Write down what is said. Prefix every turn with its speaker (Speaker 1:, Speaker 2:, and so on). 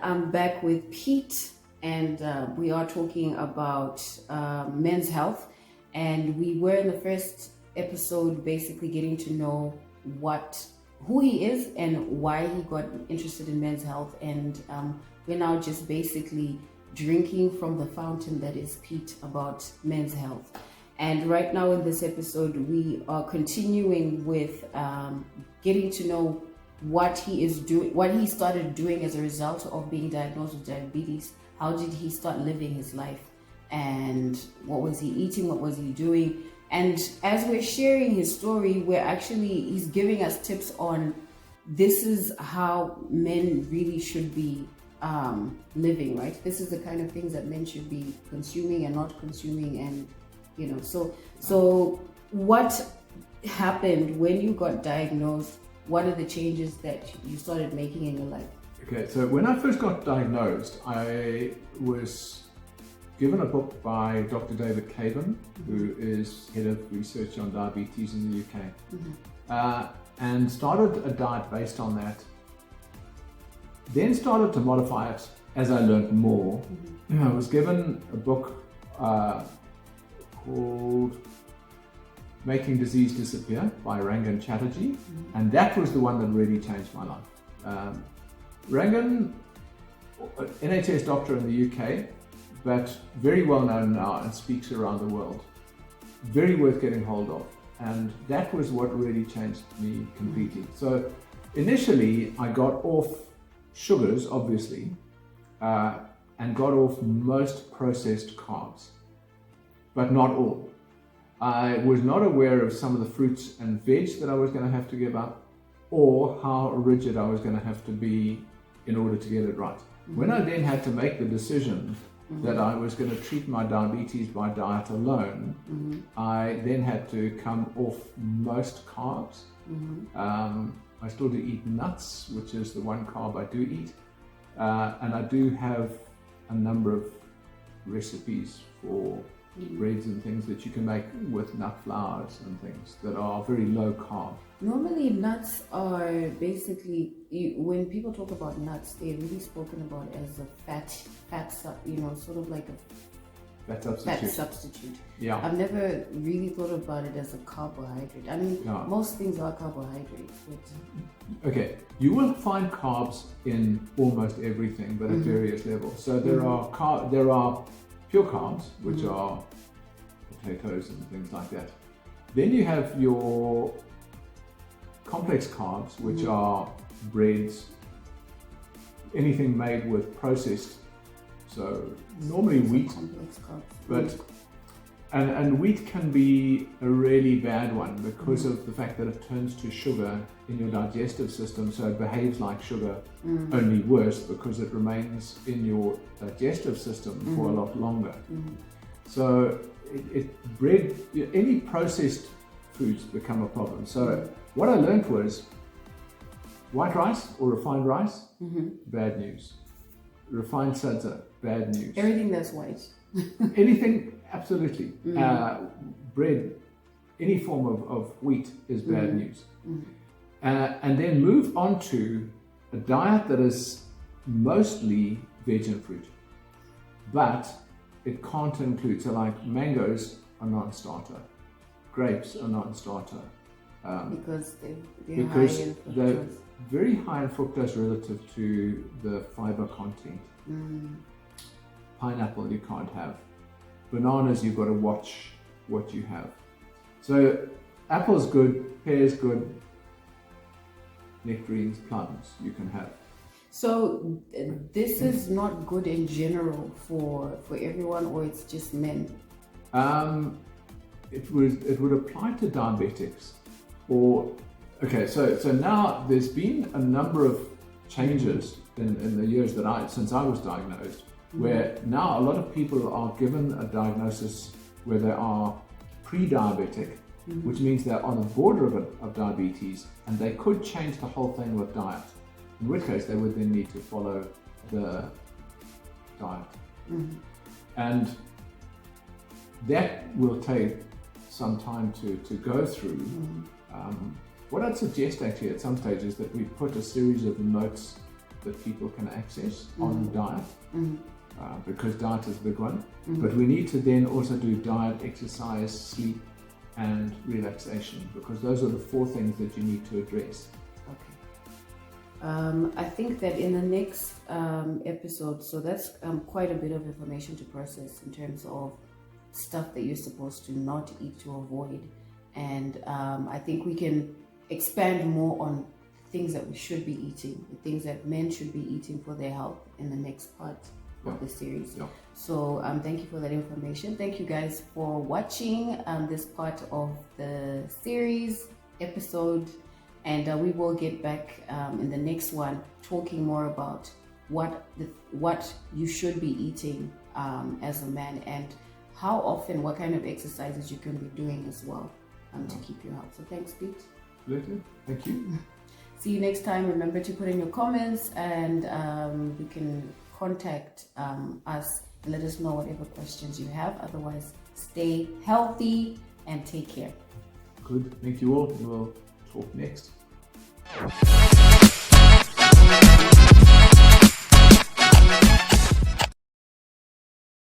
Speaker 1: I'm back with Pete, and we are talking about men's health. And we were in the first episode basically getting to know who he is and why he got interested in men's health. And we're now just basically drinking from the fountain that is Pete about men's health. And right now in this episode, we are continuing with getting to know what he is doing, what he started doing as a result of being diagnosed with diabetes. How did he start living his life? And what was he eating? What was he doing? And as we're sharing his story, he's giving us tips on this is how men really should be living, right? This is the kind of things that men should be consuming and not consuming. And, so what happened when you got diagnosed? What are the changes that you started making in your life?
Speaker 2: Okay, so when I first got diagnosed, I was given a book by Dr. David Caban, who is head of research on diabetes in the UK, and started a diet based on that. Then started to modify it as I learned more. I was given a book called Making Disease Disappear by Rangan Chatterjee, and that was the one that really changed my life. Rangan, NHS doctor in the UK, but very well known now and speaks around the world. Very worth getting hold of, and that was what really changed me completely. So initially I got off sugars, obviously, and got off most processed carbs, but not all. I was not aware of some of the fruits and veg that I was going to have to give up, or how rigid I was going to have to be in order to get it right. When I then had to make the decision that I was going to treat my diabetes by diet alone, I then had to come off most carbs. I still do eat nuts, which is the one carb I do eat, and I do have a number of recipes for breads and things that you can make with nut flours and things that are very low carb.
Speaker 1: Normally nuts are basically, when people talk about nuts, they're really spoken about as a fat, sort of like a fat substitute.
Speaker 2: Yeah.
Speaker 1: I've never really thought about it as a carbohydrate. I mean, most things are carbohydrates. But
Speaker 2: okay, you will find carbs in almost everything, but at various levels. So there are pure carbs, which are potatoes and things like that. Then you have your complex carbs, which are breads, anything made with processed. So normally wheat,
Speaker 1: complex carbs.
Speaker 2: but and wheat can be a really bad one because of the fact that it turns to sugar in your digestive system, so it behaves like sugar, only worse because it remains in your digestive system for a lot longer. So bread, any processed foods become a problem. So what I learned was white rice or refined rice, bad news. Refined sadza, bad news.
Speaker 1: Everything that's white.
Speaker 2: Anything, absolutely. Bread, any form of wheat is bad news. And then move on to a diet that is mostly veg and fruit, but it can't include, so like mangoes are non-starter, grapes are non-starter.
Speaker 1: Because they're high in fructose.
Speaker 2: Very high in fructose relative to the fiber content. Pineapple you can't have. Bananas, you've got to watch what you have. So apple's good, pear's good, nectarines, plums you can have.
Speaker 1: So this is not good in general for everyone, or it's just men?
Speaker 2: It would apply to diabetics. Okay, so now there's been a number of changes in the years since I was diagnosed, where now a lot of people are given a diagnosis where they are pre-diabetic, which means they're on the border of diabetes, and they could change the whole thing with diet, in which case they would then need to follow the diet. And that will take some time to go through. What I'd suggest actually at some stage is that we put a series of notes that people can access on diet,
Speaker 1: Mm.
Speaker 2: because diet is a big one.
Speaker 1: Mm.
Speaker 2: But we need to then also do diet, exercise, sleep, and relaxation, because those are the 4 things that you need to address.
Speaker 1: Okay. I think that in the next episode, so that's quite a bit of information to process in terms of stuff that you're supposed to not eat to avoid. And I think we can expand more on things that we should be eating, the things that men should be eating for their health in the next part of the series.
Speaker 2: Yeah.
Speaker 1: So thank you for that information. Thank you guys for watching this part of the series episode. And we will get back in the next one talking more about what you should be eating as a man, and how often, what kind of exercises you can be doing as well to keep your health. So thanks, Pete.
Speaker 2: Absolutely. Thank you.
Speaker 1: See you next time. Remember to put in your comments, and you can contact us and let us know whatever questions you have. Otherwise, stay healthy and take care.
Speaker 2: Good. Thank you all. We'll talk next.